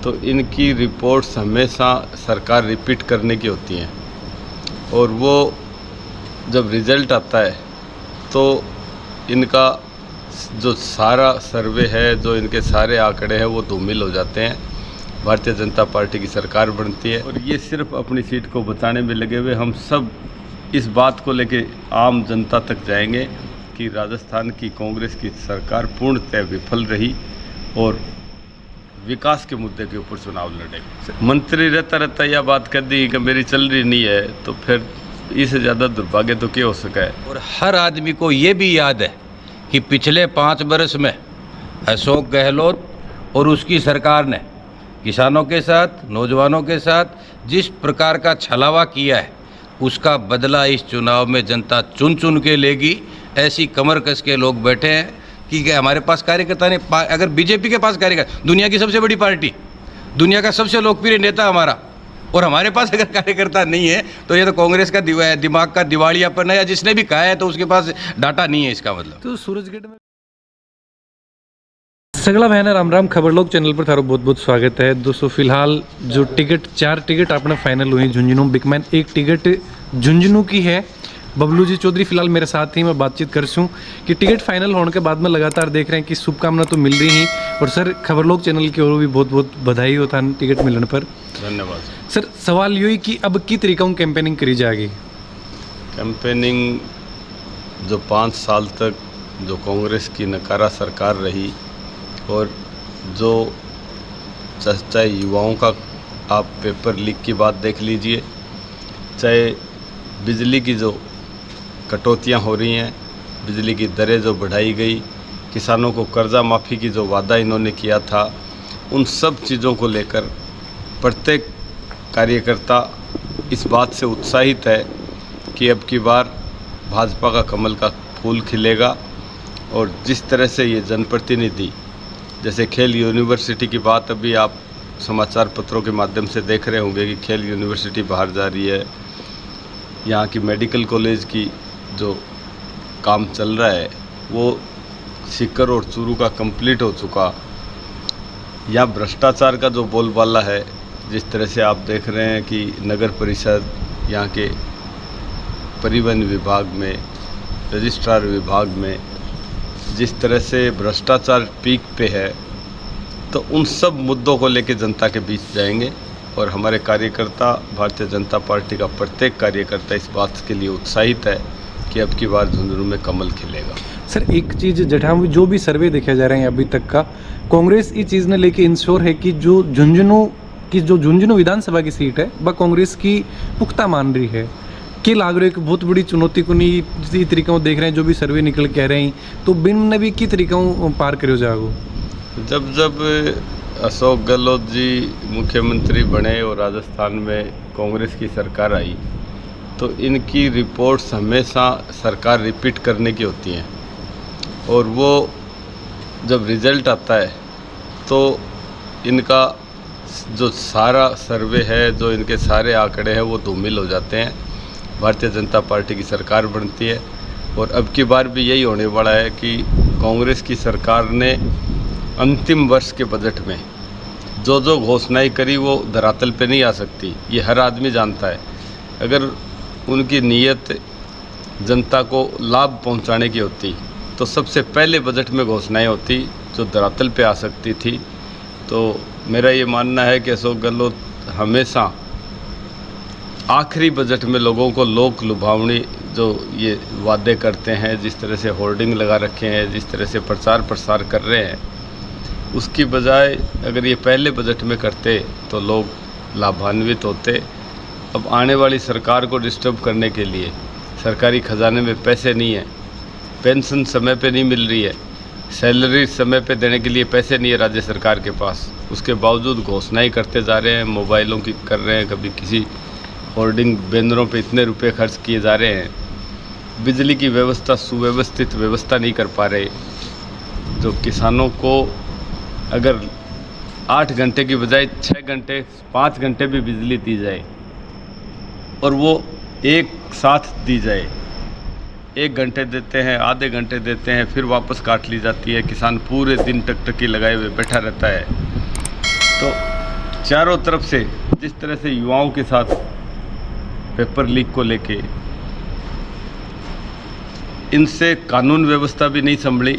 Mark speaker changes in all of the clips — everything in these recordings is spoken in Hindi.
Speaker 1: तो इनकी रिपोर्ट्स हमेशा सरकार रिपीट करने की होती हैं और वो जब रिज़ल्ट आता है तो इनका जो सारा सर्वे है, जो इनके सारे आंकड़े हैं वो धूमिल हो जाते हैं। भारतीय जनता पार्टी की सरकार बनती है और ये सिर्फ अपनी सीट को बचाने में लगे हुए। हम सब इस बात को लेके आम जनता तक जाएंगे कि राजस्थान की कांग्रेस की सरकार पूर्णतः विफल रही और विकास के मुद्दे के ऊपर चुनाव लड़ेगी। मंत्री रहता यह बात कर दी कि मेरी चल रही नहीं है, तो फिर इससे ज़्यादा दुर्भाग्य तो क्या हो सका है।
Speaker 2: और हर आदमी को ये भी याद है कि पिछले 5 वर्ष में अशोक गहलोत और उसकी सरकार ने किसानों के साथ, नौजवानों के साथ जिस प्रकार का छलावा किया है, उसका बदला इस चुनाव में जनता चुन चुन के लेगी। ऐसी कमर कस के लोग बैठे हैं कि क्या हमारे पास कार्यकर्ता नहीं। अगर बीजेपी के पास कार्यकर्ता, दुनिया की सबसे बड़ी पार्टी, दुनिया का सबसे लोकप्रिय नेता हमारा, और हमारे पास अगर कार्यकर्ता नहीं है तो ये तो कांग्रेस का दिमाग का दिवालियापन है, या जिसने भी कहा है तो उसके पास डाटा नहीं है, इसका मतलब।
Speaker 3: तो सूरजगढ़ में सगला बहना राम राम। खबरलोग चैनल पर थारो बहुत बहुत स्वागत है दोस्तों। फिलहाल जो टिकट 4 टिकट अपने फाइनल हुई झुंझुनू बिकमैन, 1 टिकट झुंझुनू की है। बबलू जी चौधरी फिलहाल मेरे साथ ही, मैं बातचीत कर सूँ कि टिकट फाइनल होने के बाद में लगातार देख रहे हैं कि शुभकामना तो मिल रही ही, और सर खबरलोग चैनल की ओर भी बहुत बहुत बधाई होता है टिकट मिलने पर।
Speaker 1: धन्यवाद
Speaker 3: सर। सवाल यही कि अब की तरीका कैंपेनिंग करी जाएगी?
Speaker 1: कैंपेनिंग जो 5 साल तक जो कांग्रेस की नकारा सरकार रही, और जो चाहे युवाओं का आप पेपर लीक की बात देख लीजिए, चाहे बिजली की जो कटौतियां हो रही हैं, बिजली की दरें जो बढ़ाई गई, किसानों को कर्जा माफ़ी की जो वादा इन्होंने किया था, उन सब चीज़ों को लेकर प्रत्येक कार्यकर्ता इस बात से उत्साहित है कि अब की बार भाजपा का कमल का फूल खिलेगा। और जिस तरह से ये जनप्रतिनिधि, जैसे खेल यूनिवर्सिटी की बात अभी आप समाचार पत्रों के माध्यम से देख रहे होंगे कि खेल यूनिवर्सिटी बाहर जा रही है, यहाँ की मेडिकल कॉलेज की जो काम चल रहा है वो सीकर और चूरू का कंप्लीट हो चुका। यहाँ भ्रष्टाचार का जो बोलबाला है, जिस तरह से आप देख रहे हैं कि नगर परिषद, यहाँ के परिवहन विभाग में, रजिस्ट्रार विभाग में जिस तरह से भ्रष्टाचार पीक पे है, तो उन सब मुद्दों को लेकर जनता के बीच जाएंगे। और हमारे कार्यकर्ता, भारतीय जनता पार्टी का प्रत्येक कार्यकर्ता इस बात के लिए उत्साहित है कि अब की बार झुंझुनू में कमल खिलेगा।
Speaker 3: सर एक चीज़ जटा जो भी सर्वे देखे जा रहे हैं अभी तक का, कांग्रेस इस चीज़ ने लेके इंश्योर है कि जो झुंझुनू विधानसभा की सीट है वह कांग्रेस की पुख्ता मान रही है। कि लाग रही है कि बहुत बड़ी चुनौती को नहीं इसी तरीक़ों देख रहे हैं, जो भी सर्वे निकल कह रहे हैं, तो बिन ने भी की तरीक़ों पार करो जाओ।
Speaker 1: जब अशोक गहलोत जी मुख्यमंत्री बने और राजस्थान में कांग्रेस की सरकार आई, तो इनकी रिपोर्ट्स हमेशा सरकार रिपीट करने की होती हैं और वो जब रिज़ल्ट आता है तो इनका जो सारा सर्वे है, जो इनके सारे आंकड़े हैं वो धूमिल हो जाते हैं। भारतीय जनता पार्टी की सरकार बनती है और अब की बार भी यही होने वाला है कि कांग्रेस की सरकार ने अंतिम वर्ष के बजट में जो घोषणाएं करी वो धरातल पे नहीं आ सकती, ये हर आदमी जानता है। अगर उनकी नीयत जनता को लाभ पहुंचाने की होती तो सबसे पहले बजट में घोषणाएं होती जो धरातल पे आ सकती थी। तो मेरा ये मानना है कि अशोक गहलोत हमेशा आखिरी बजट में लोगों को लोक लुभावनी जो ये वादे करते हैं, जिस तरह से होर्डिंग लगा रखे हैं, जिस तरह से प्रचार प्रसार कर रहे हैं, उसकी बजाय अगर ये पहले बजट में करते तो लोग लाभान्वित होते। अब आने वाली सरकार को डिस्टर्ब करने के लिए सरकारी खजाने में पैसे नहीं है, पेंशन समय पे नहीं मिल रही है, सैलरी समय पे देने के लिए पैसे नहीं है राज्य सरकार के पास, उसके बावजूद घोषणाएं करते जा रहे हैं, मोबाइलों की कर रहे हैं, कभी किसी होर्डिंग बैनरों पे इतने रुपए खर्च किए जा रहे हैं। बिजली की व्यवस्था, सुव्यवस्थित व्यवस्था नहीं कर पा रहे। जो किसानों को अगर 8 घंटे की बजाय 6 घंटे 5 घंटे भी बिजली दी जाए और वो एक साथ दी जाए, 1 घंटे देते हैं, आधे घंटे देते हैं, फिर वापस काट ली जाती है, किसान पूरे दिन टकटकी लगाए हुए बैठा रहता है। तो चारों तरफ से जिस तरह से युवाओं के साथ पेपर लीक को लेके इनसे कानून व्यवस्था भी नहीं संभली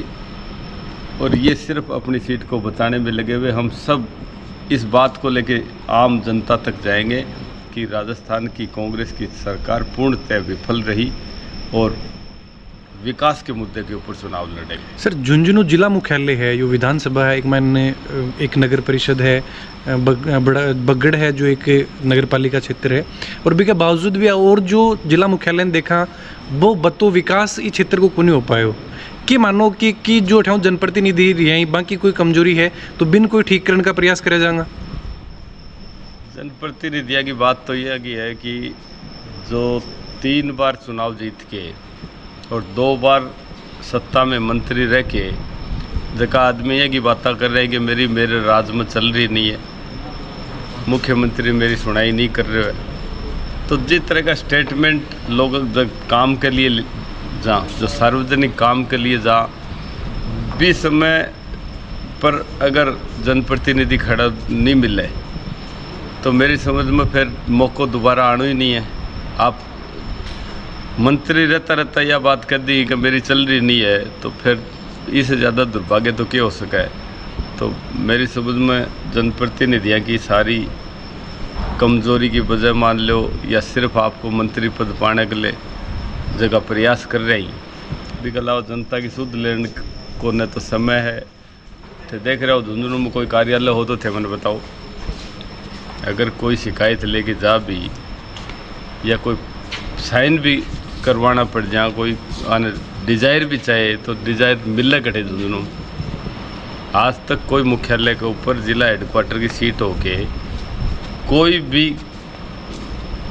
Speaker 1: और ये सिर्फ अपनी सीट को बताने में लगे हुए। हम सब इस बात को लेके आम जनता तक जाएंगे कि राजस्थान की कांग्रेस की सरकार पूर्णतः विफल रही और विकास के मुद्दे के ऊपर चुनाव लड़ेंगे।
Speaker 3: सर, झुंझुनू जिला मुख्यालय है, जो विधानसभा है, एक नगर परिषद है, बगड़ है जो एक नगर पालिका क्षेत्र है, और भी के बावजूद भी और जो जिला मुख्यालय ने देखा वो बतो विकास इस क्षेत्र को नहीं हो पाए हो कि मानो कि जो ठाव जनप्रतिनिधि यहीं बाकी कोई कमजोरी है तो बिन कोई ठीक करने का प्रयास करा जाएगा।
Speaker 1: जनप्रतिनिधियों की बात तो यह है कि जो 3 बार चुनाव जीत के और 2 बार सत्ता में मंत्री रह के जगह आदमी ये की बातें कर रहे हैं कि मेरे राज में चल रही नहीं है, मुख्यमंत्री मेरी सुनाई नहीं कर रहे हैं। तो जिस तरह का स्टेटमेंट लोग काम के लिए जा, जो सार्वजनिक काम के लिए जा, भी समय पर अगर जनप्रतिनिधि खड़ा नहीं मिले तो मेरी समझ में फिर मौका दोबारा आना ही नहीं है। आप मंत्री रहता यह बात कर दी कि मेरी चल रही नहीं है तो फिर इससे ज़्यादा दुर्भाग्य तो क्या हो सका है। तो मेरी समझ में जनप्रतिनिधियों की सारी कमज़ोरी की वजह मान लो या सिर्फ आपको मंत्री पद पाने के लिए जगह प्रयास कर रही भी के अलावा जनता की सुध लेने को न तो समय है। तो देख रहे हो झुंझुनू में कोई कार्यालय हो तो थे मैंने बताओ, अगर कोई शिकायत लेके जा भी या कोई साइन भी करवाना पड़ जाए, कोई आने डिजायर भी चाहे तो डिजायर मिलने कटे झुंझुनू। आज तक कोई मुख्यालय के ऊपर जिला हेडक्वार्टर की सीट होके कोई भी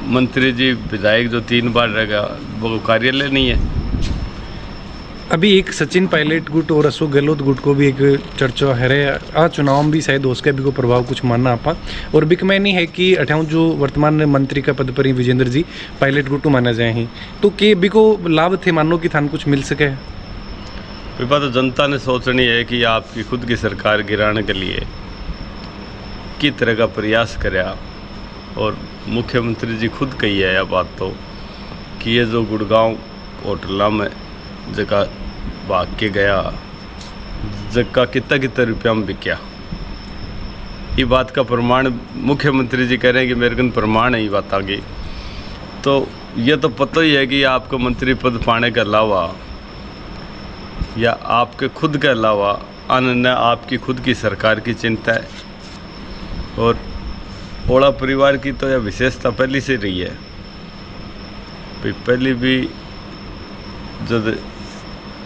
Speaker 1: मंत्री जी विधायक जो 3 बार रहेगा वो कार्यालय नहीं है।
Speaker 3: अभी एक सचिन पायलट गुट और अशोक गहलोत गुट को भी एक चर्चा है आ चुनाव में भी शायद उसका भी को प्रभाव कुछ मानना आपा और बिकमैनी है कि अठाऊ जो वर्तमान मंत्री का पद पर ही विजेंद्र जी पायलट गुट माना जाए ही तो के भी को लाभ थे मानो कि थान कुछ मिल सके।
Speaker 1: बात तो जनता ने सोचनी है कि आपकी खुद की सरकार गिराने के लिए किस तरह का प्रयास कराया और मुख्यमंत्री जी खुद कही है यह बात तो कि ये जो गुड़गांव होटल में जगह भाग के गया जगह कितना रुपया में बिकया, ये बात का प्रमाण मुख्यमंत्री जी कह रहे हैं कि मेरे को प्रमाण है ये बात आगे। तो ये तो पता ही है कि आपको मंत्री पद पाने के अलावा या आपके खुद के अलावा अन्य आपकी खुद की सरकार की चिंता है। और ओला परिवार की तो यह विशेषता पहले से रही है। पहले भी जब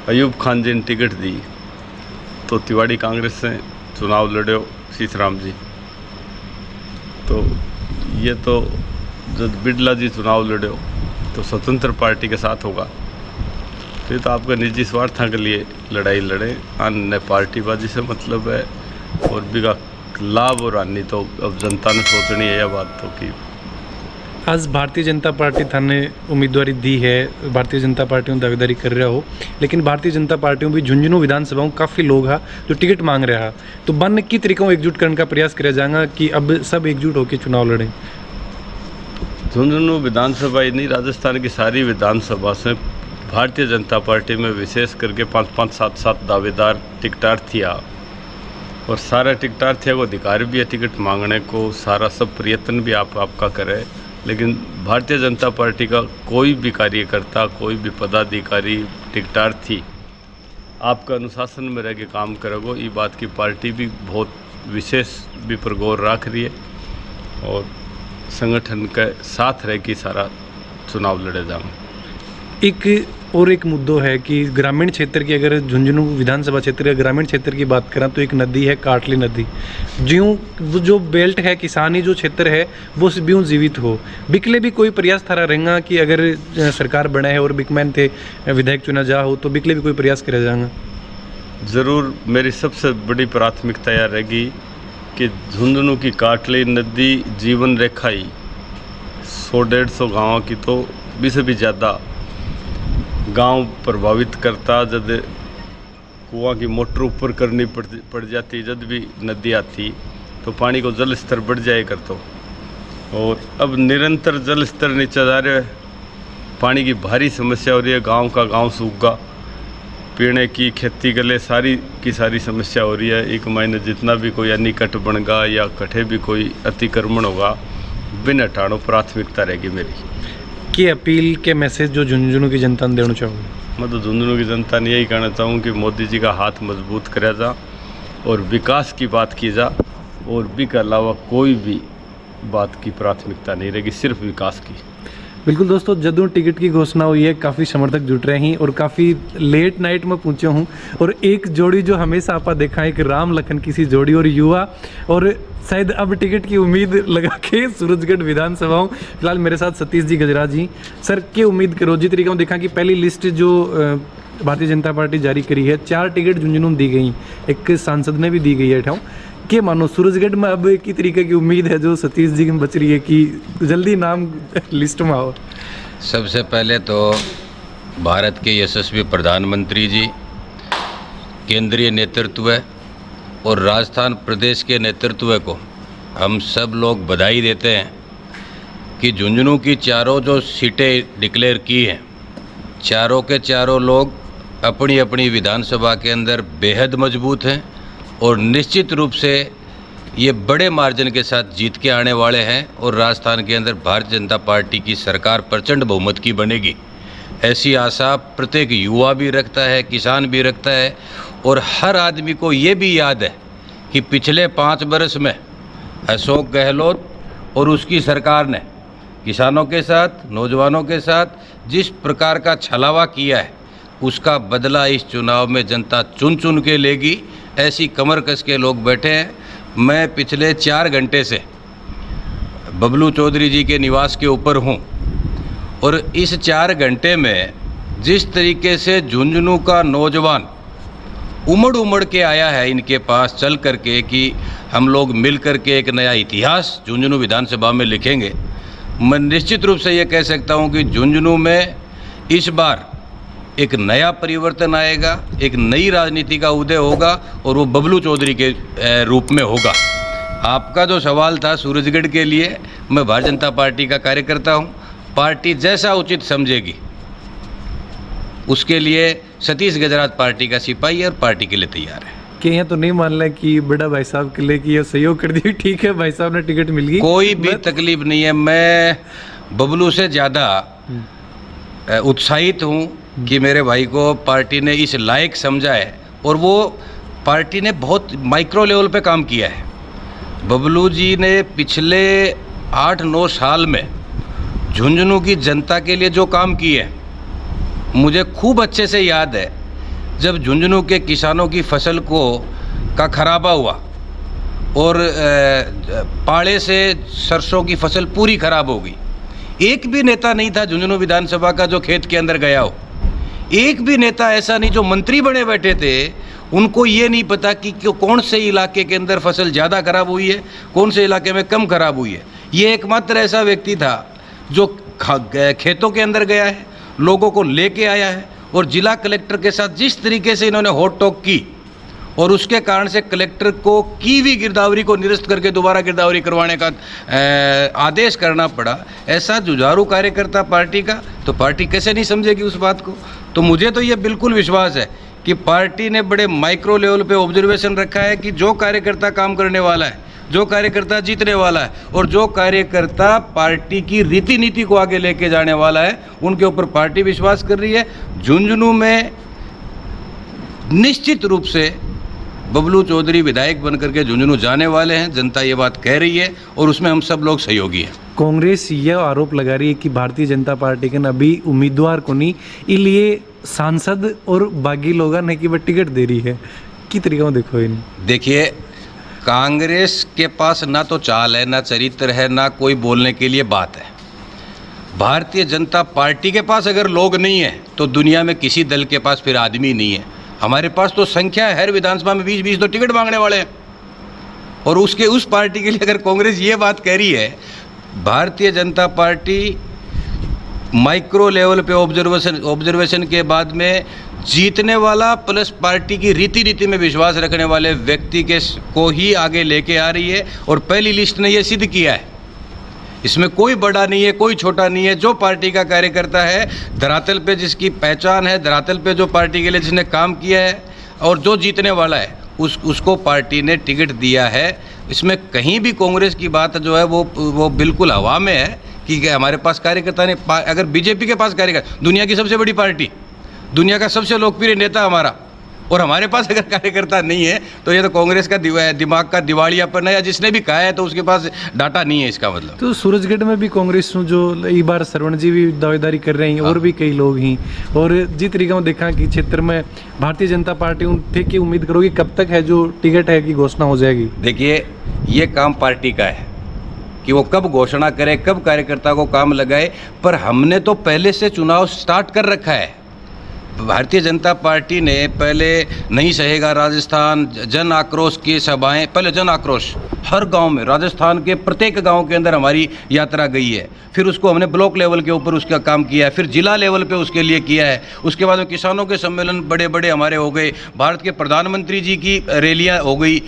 Speaker 1: अयूब खान जी ने टिकट दी तो तिवाड़ी कांग्रेस से चुनाव लड़े सीताराम जी, तो ये तो जब बिड़ला जी चुनाव लड़े तो स्वतंत्र पार्टी के साथ होगा। तो ये तो आपका निजी स्वार्थ के लिए लड़ाई लड़े, अन्य पार्टीबाजी से मतलब है। और भी का लाभ और हानि तो अब जनता ने सोचनी है यह बात तो कि
Speaker 3: आज भारतीय जनता पार्टी थाने उम्मीदवारी दी है, भारतीय जनता पार्टी में दावेदारी कर रहा हो, लेकिन भारतीय जनता पार्टी में भी झुंझुनू विधानसभा में काफ़ी लोग हैं जो टिकट मांग रहा है। तो बन की तरीकों एकजुट करने का प्रयास किया जाएगा कि अब सब एकजुट होकर चुनाव लड़ें।
Speaker 1: झुंझुनू विधानसभा ही नहीं, राजस्थान की सारी विधानसभा से भारतीय जनता पार्टी में विशेष करके 5-5, 7-7 दावेदार टिकटार्थी आ और सारा टिकटार्थियों को अधिकार भी है टिकट मांगने को, सारा सब प्रयत्न भी आपका करे। लेकिन भारतीय जनता पार्टी का कोई भी कार्यकर्ता, कोई भी पदाधिकारी, टिकटार्थी आपका अनुशासन में रह के काम करेगो, ये बात की पार्टी भी बहुत विशेष भी पर गौर रख रही है और संगठन के साथ रह के सारा चुनाव लड़े जाएंगे।
Speaker 3: एक मुद्दो है कि ग्रामीण क्षेत्र की, अगर झुंझुनू विधानसभा क्षेत्र या ग्रामीण क्षेत्र की बात करें तो एक नदी है काटली नदी, जो बेल्ट है किसानी जो क्षेत्र है वो भी जीवित हो। बिकले भी कोई प्रयास थारा रहेगा कि अगर सरकार बना है और बिकमैन थे विधायक चुना जा हो तो बिकले भी कोई प्रयास करा जाएगा।
Speaker 1: ज़रूर मेरी सबसे बड़ी प्राथमिकता यह रहेगी कि झुंझुनू की काटली नदी जीवन रेखा ही 100-150 गाँव की तो भी से भी ज़्यादा गांव प्रभावित करता। जब कुआं की मोटर ऊपर करनी पड़ जाती, जब भी नदी आती तो पानी को जल स्तर बढ़ जाए करतो, और अब निरंतर जल स्तर नीचे जा रहा है, पानी की भारी समस्या हो रही है, गांव का गांव सूख गया, पीने की खेती के लिए सारी की सारी समस्या हो रही है। एक महीने जितना भी कोई अनिकट बनगा या कठे भी कोई अतिक्रमण होगा, बिन हटाणों प्राथमिकता रहेगी मेरी।
Speaker 3: की अपील के मैसेज जो झुंझुनू की जनता ने देना चाहूँगा?
Speaker 1: मैं तो झुंझुनू की जनता ने यही कहना चाहूँ कि मोदी जी का हाथ मजबूत करा जा और विकास की बात की जा, और भी के अलावा कोई भी बात की प्राथमिकता नहीं रहेगी, सिर्फ विकास की।
Speaker 3: बिल्कुल दोस्तों, जदों टिकट की घोषणा हुई है काफ़ी समर्थक जुट रहे हैं और काफ़ी लेट नाइट में पहुंचे हूँ, और एक जोड़ी जो हमेशा आपा देखा है, एक राम लखन की सी जोड़ी और युवा, और शायद अब टिकट की उम्मीद लगा के सूरजगढ़ विधानसभाओं। फिलहाल मेरे साथ सतीश जी गजराज जी। सर, क्या उम्मीद करो जी तरीका देखा कि पहली लिस्ट जो भारतीय जनता पार्टी जारी करी है, 4 टिकट झुंझुनू दी गई, एक सांसद ने भी दी गई है ठाव, के मानो सूरजगढ़ में अब एक ही तरीके की उम्मीद है जो सतीश जी की बच रही है कि जल्दी नाम लिस्ट में आओ?
Speaker 2: सबसे पहले तो भारत के यशस्वी प्रधानमंत्री जी, केंद्रीय नेतृत्व और राजस्थान प्रदेश के नेतृत्व को हम सब लोग बधाई देते हैं कि झुंझुनू की चारों जो सीटें डिक्लेयर की हैं, चारों के चारों लोग अपनी अपनी विधानसभा के अंदर बेहद मजबूत हैं और निश्चित रूप से ये बड़े मार्जिन के साथ जीत के आने वाले हैं, और राजस्थान के अंदर भारतीय जनता पार्टी की सरकार प्रचंड बहुमत की बनेगी। ऐसी आशा प्रत्येक युवा भी रखता है, किसान भी रखता है, और हर आदमी को ये भी याद है कि पिछले 5 वर्ष में अशोक गहलोत और उसकी सरकार ने किसानों के साथ, नौजवानों के साथ जिस प्रकार का छलावा किया है, उसका बदला इस चुनाव में जनता चुन चुन के लेगी। ऐसी कमर कस के लोग बैठे हैं। मैं पिछले 4 घंटे से बबलू चौधरी जी के निवास के ऊपर हूँ, और इस 4 घंटे में जिस तरीके से झुंझुनू का नौजवान उमड़ उमड़ के आया है इनके पास चल करके कि हम लोग मिल करके एक नया इतिहास झुंझुनू विधानसभा में लिखेंगे, मैं निश्चित रूप से ये कह सकता हूँ कि झुंझुनू में इस बार एक नया परिवर्तन आएगा, एक नई राजनीति का उदय होगा, और वो बबलू चौधरी के रूप में होगा। आपका जो सवाल था सूरजगढ़ के लिए, मैं भारतीय जनता पार्टी का कार्यकर्ता हूँ, पार्टी जैसा उचित समझेगी उसके लिए सतीश गजराज पार्टी का सिपाही है और पार्टी के लिए तैयार है।
Speaker 3: कि यहाँ तो नहीं मान लें कि बड़ा भाई साहब के लिए कि ये सहयोग कर दिया, ठीक है भाई साहब ने टिकट मिल गई,
Speaker 2: कोई भी तकलीफ नहीं है। मैं बबलू से ज़्यादा उत्साहित हूँ कि मेरे भाई को पार्टी ने इस लायक समझा है, और वो पार्टी ने बहुत माइक्रो लेवल पे काम किया है। बबलू जी ने पिछले 8-9 साल में झुंझुनू की जनता के लिए जो काम किए हैं, मुझे खूब अच्छे से याद है। जब झुंझुनू के किसानों की फसल का खराबा हुआ और पाले से सरसों की फसल पूरी खराब हो गई, एक भी नेता नहीं था झुंझुनू विधानसभा का जो खेत के अंदर गया हो। एक भी नेता ऐसा नहीं, जो मंत्री बने बैठे थे उनको ये नहीं पता कि कौन से इलाके के अंदर फसल ज़्यादा खराब हुई है, कौन से इलाके में कम खराब हुई है। ये एकमात्र ऐसा व्यक्ति था जो खेतों के अंदर गया है, लोगों को लेके आया है, और जिला कलेक्टर के साथ जिस तरीके से इन्होंने होट टॉक की, और उसके कारण से कलेक्टर को की भी गिरदावरी को निरस्त करके दोबारा गिरदावरी करवाने का आदेश करना पड़ा। ऐसा जुझारू कार्यकर्ता पार्टी का, तो पार्टी कैसे नहीं समझेगी उस बात को। तो मुझे तो ये बिल्कुल विश्वास है कि पार्टी ने बड़े माइक्रो लेवल पे ऑब्जर्वेशन रखा है कि जो कार्यकर्ता काम करने वाला है, जो कार्यकर्ता जीतने वाला है, और जो कार्यकर्ता पार्टी की रीति नीति को आगे लेके जाने वाला है, उनके ऊपर पार्टी विश्वास कर रही है। झुंझुनू में निश्चित रूप से बबलू चौधरी विधायक बनकर के झुंझुनू जाने वाले हैं, जनता ये बात कह रही है, और उसमें हम सब लोग सहयोगी हैं।
Speaker 3: कांग्रेस यह आरोप लगा रही है कि भारतीय जनता पार्टी के अभी उम्मीदवार को नहीं, इसलिए सांसद और बागी लोग ने कि वह टिकट दे रही है, कि तरीका में देखो इन?
Speaker 2: देखिए, कांग्रेस के पास ना तो चाल है, ना चरित्र है, ना कोई बोलने के लिए बात है। भारतीय जनता पार्टी के पास अगर लोग नहीं है तो दुनिया में किसी दल के पास फिर आदमी नहीं है। हमारे पास तो संख्या है, हर विधानसभा में 20-20 तो टिकट मांगने वाले हैं, और उस पार्टी के लिए अगर कांग्रेस ये बात कह रही है, Bharatiya Janata party micro level पे ऑब्जर्वेशन के बाद में जीतने वाला प्लस पार्टी की रीति में विश्वास रखने वाले व्यक्ति को ही आगे लेके आ रही है। और पहली लिस्ट ने ये सिद्ध किया है, इसमें कोई बड़ा नहीं है, कोई छोटा नहीं है। जो पार्टी का कार्यकर्ता है, धरातल पे जिसकी पहचान है, धरातल पे जो पार्टी के लिए जिसने काम किया है और जो जीतने वाला है, उसको पार्टी ने टिकट दिया है। इसमें कहीं भी कांग्रेस की बात जो है वो बिल्कुल हवा में है कि हमारे पास कार्यकर्ता नहीं। अगर बीजेपी के पास कार्यकर्ता, दुनिया की सबसे बड़ी पार्टी, दुनिया का सबसे लोकप्रिय नेता हमारा, और हमारे पास अगर कार्यकर्ता नहीं है तो ये तो कांग्रेस का दिमाग का दिवालियापन है, या जिसने भी कहा है तो उसके पास डाटा नहीं है, इसका मतलब।
Speaker 3: तो सूरजगढ़ में भी कांग्रेस जो इस बार सरवण जी भी दावेदारी कर रहे हैं और भी कई लोग ही, और जिस तरीके में देखा कि क्षेत्र में भारतीय जनता पार्टी थे कि उम्मीद करोगी कब तक है जो टिकट है कि घोषणा हो जाएगी?
Speaker 2: देखिए, ये काम पार्टी का है कि वो कब घोषणा करे, कब कार्यकर्ता को काम लगाए, पर हमने तो पहले से चुनाव स्टार्ट कर रखा है। भारतीय जनता पार्टी ने पहले नहीं सहेगा राजस्थान जन आक्रोश की सभाएं, पहले जन आक्रोश हर गांव में, राजस्थान के प्रत्येक गांव के अंदर हमारी यात्रा गई है। फिर उसको हमने ब्लॉक लेवल के ऊपर उसका काम किया है, फिर जिला लेवल पे उसके लिए किया है। उसके बाद में किसानों के सम्मेलन बड़े बड़े हमारे हो गए, भारत के प्रधानमंत्री जी की रैलियाँ हो गई,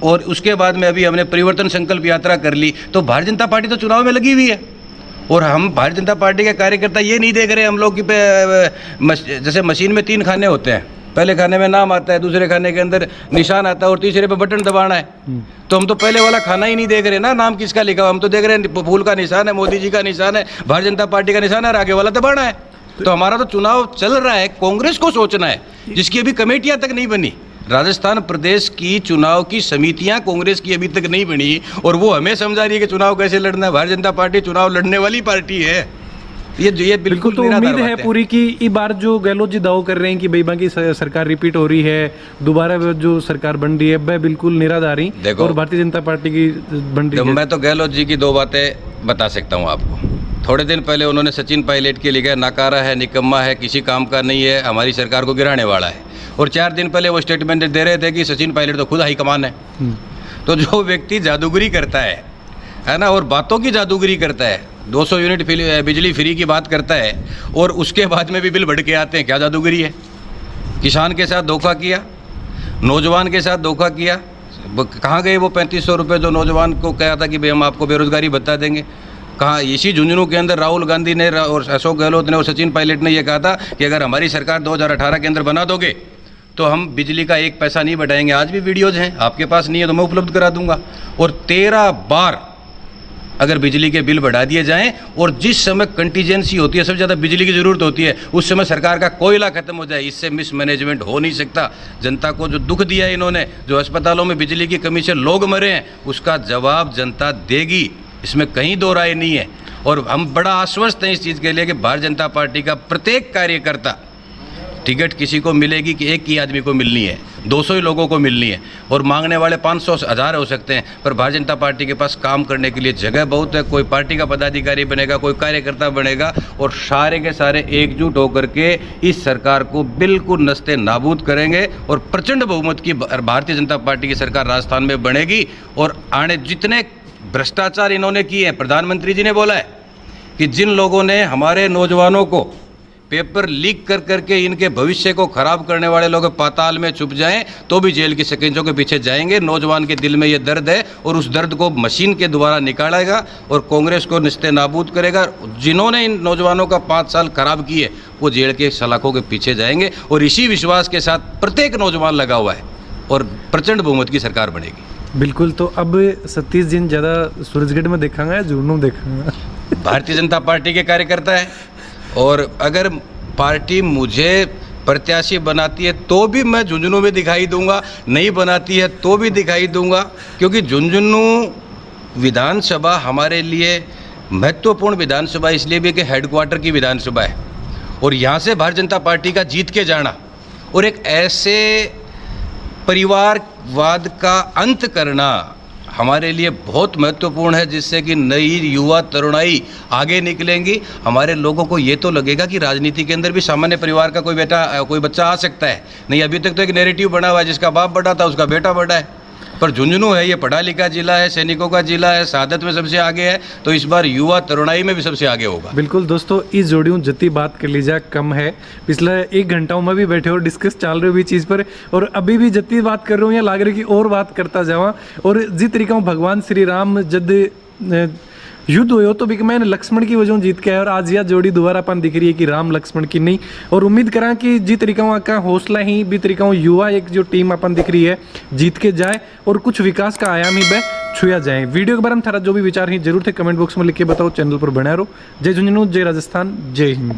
Speaker 2: और उसके बाद में अभी हमने परिवर्तन संकल्प यात्रा कर ली। तो भारतीय जनता पार्टी तो चुनाव में लगी हुई है, और हम भारतीय जनता पार्टी के कार्यकर्ता ये नहीं देख रहे हम लोग कि जैसे मशीन में 3 खाने होते हैं, पहले खाने में नाम आता है, दूसरे खाने के अंदर निशान आता है और तीसरे पे बटन दबाना है। तो हम तो पहले वाला खाना ही नहीं देख रहे ना, नाम किसका लिखा हुआ, हम तो देख रहे हैं फूल का निशान है, मोदी जी का निशान है, भारतीय जनता पार्टी का निशान है, और आगे वाला दबाना है। तो हमारा तो चुनाव चल रहा है, कांग्रेस को सोचना है, जिसकी अभी कमेटियां तक नहीं बनी। राजस्थान प्रदेश की चुनाव की समितियां कांग्रेस की अभी तक नहीं बनी, और वो हमें समझा रही है कि चुनाव कैसे लड़ना है। भारतीय जनता पार्टी चुनाव लड़ने वाली पार्टी है। ये बिल्कुल
Speaker 3: तो उम्मीद है पूरी की इस बार जो गहलोत जी दाव कर रहे हैं कि बेईमान की सरकार रिपीट हो रही है, दोबारा जो सरकार बन रही है वह बिल्कुल निराधारी और भारतीय जनता पार्टी की बन रही है।
Speaker 2: मैं तो गहलोत जी की 2 बातें बता सकता हूँ आपको। थोड़े दिन पहले उन्होंने सचिन पायलट के लिए नाकारा है, निकम्मा है, किसी काम का नहीं है, हमारी सरकार को गिराने वाला है, और 4 दिन पहले वो स्टेटमेंट दे रहे थे कि सचिन पायलट तो खुद हाईकमान है। तो जो व्यक्ति जादूगरी करता है ना, और बातों की जादूगरी करता है, 200 यूनिट बिजली फ्री की बात करता है और उसके बाद में भी बिल बढ़ के आते हैं, क्या जादूगरी है? किसान के साथ धोखा किया, नौजवान के साथ धोखा किया। कहाँ गए वो 3500 रुपये जो नौजवान को कहा था कि भाई हम आपको बेरोजगारी बता देंगे? कहाँ? इसी झुंझुनू के अंदर राहुल गांधी ने और अशोक गहलोत ने और सचिन पायलट ने यह कहा था कि अगर हमारी सरकार 2018 के अंदर बना दोगे तो हम बिजली का 1 पैसा नहीं बढ़ाएंगे। आज भी वीडियोज़ हैं, आपके पास नहीं है तो मैं उपलब्ध करा दूंगा। और 13 बार अगर बिजली के बिल बढ़ा दिए जाएं, और जिस समय कंटीजेंसी होती है, सबसे ज़्यादा बिजली की ज़रूरत होती है, उस समय सरकार का कोयला खत्म हो जाए, इससे मिसमैनेजमेंट हो नहीं सकता। जनता को जो दुख दिया इन्होंने, जो अस्पतालों में बिजली की कमी से लोग मरे हैं, उसका जवाब जनता देगी, इसमें कहीं 2 राय नहीं है। और हम बड़ा आश्वस्त हैं इस चीज़ के लिए कि भारतीय जनता पार्टी का प्रत्येक कार्यकर्ता, टिकट किसी को मिलेगी कि एक ही आदमी को मिलनी है, 200 ही लोगों को मिलनी है, और मांगने वाले 500 1000 हो सकते हैं, पर भारतीय जनता पार्टी के पास काम करने के लिए जगह बहुत है। कोई पार्टी का पदाधिकारी बनेगा, कोई कार्यकर्ता बनेगा, और सारे के सारे एकजुट होकर के इस सरकार को बिल्कुल नस्ते नाबूद करेंगे, और प्रचंड बहुमत की भारतीय जनता पार्टी की सरकार राजस्थान में बनेगी। और आने जितने भ्रष्टाचार इन्होंने किए हैं, प्रधानमंत्री जी ने बोला है कि जिन लोगों ने हमारे नौजवानों को पेपर लीक कर करके इनके भविष्य को खराब करने वाले लोग पाताल में छुप जाएं तो भी जेल की शिकंजों के पीछे जाएंगे। नौजवान के दिल में ये दर्द है, और उस दर्द को मशीन के द्वारा निकालेगा और कांग्रेस को निस्ते नाबूद करेगा। जिन्होंने इन नौजवानों का 5 साल खराब किए वो जेल के सलाखों के पीछे जाएंगे, और इसी विश्वास के साथ प्रत्येक नौजवान लगा हुआ है, और प्रचंड बहुमत की सरकार बनेगी।
Speaker 3: बिल्कुल। तो अब 27 दिन ज़्यादा सूरजगढ़ में देखांगा या झुंझुनू देखांगा?
Speaker 2: भारतीय जनता पार्टी के कार्यकर्ता है, और अगर पार्टी मुझे प्रत्याशी बनाती है तो भी मैं झुंझुनू में दिखाई दूंगा, नहीं बनाती है तो भी दिखाई दूंगा, क्योंकि झुंझुनू विधानसभा हमारे लिए महत्वपूर्ण विधानसभा इसलिए भी कि हेडक्वार्टर की विधानसभा है, और यहाँ से भारतीय जनता पार्टी का जीत के जाना और एक ऐसे परिवारवाद का अंत करना हमारे लिए बहुत महत्वपूर्ण है, जिससे कि नई युवा तरुणाई आगे निकलेंगी। हमारे लोगों को ये तो लगेगा कि राजनीति के अंदर भी सामान्य परिवार का कोई बच्चा आ सकता है। नहीं, अभी तक तो एक नैरेटिव बना हुआ है, जिसका बाप बड़ा था उसका बेटा बड़ा है। पर झुंझुनू है, ये पढ़ा लिखा जिला है, सैनिकों का जिला है, शहादत में सबसे आगे है, तो इस बार युवा तरुणाई में भी सबसे आगे होगा।
Speaker 3: बिल्कुल दोस्तों, इस जोड़ियों जितनी बात कर लीजिए कम है। पिछले 1 घंटा में भी बैठे और डिस्कस चल रही हुई चीज़ पर, और अभी भी जितनी बात कर रहा हूँ या लाग रही कि और बात करता जावा। और जिस तरीका भगवान श्री राम जब युद्ध हो तो बिकमैन लक्ष्मण की वजह जीत के है, और आज यह जोड़ी दोबारा अपन दिख रही है कि राम लक्ष्मण की नहीं। और उम्मीद करा कि जिस तरीका का हौसला ही भी तरीका युवा एक जो टीम अपन दिख रही है जीत के जाए और कुछ विकास का आयाम ही वह छुआ जाए। वीडियो के बारे में थारा जो भी विचार है जरूर थे कमेंट बॉक्स में लिख के बताओ। चैनल पर बने रहो। जय झुंझुनू, जय राजस्थान, जय हिंद।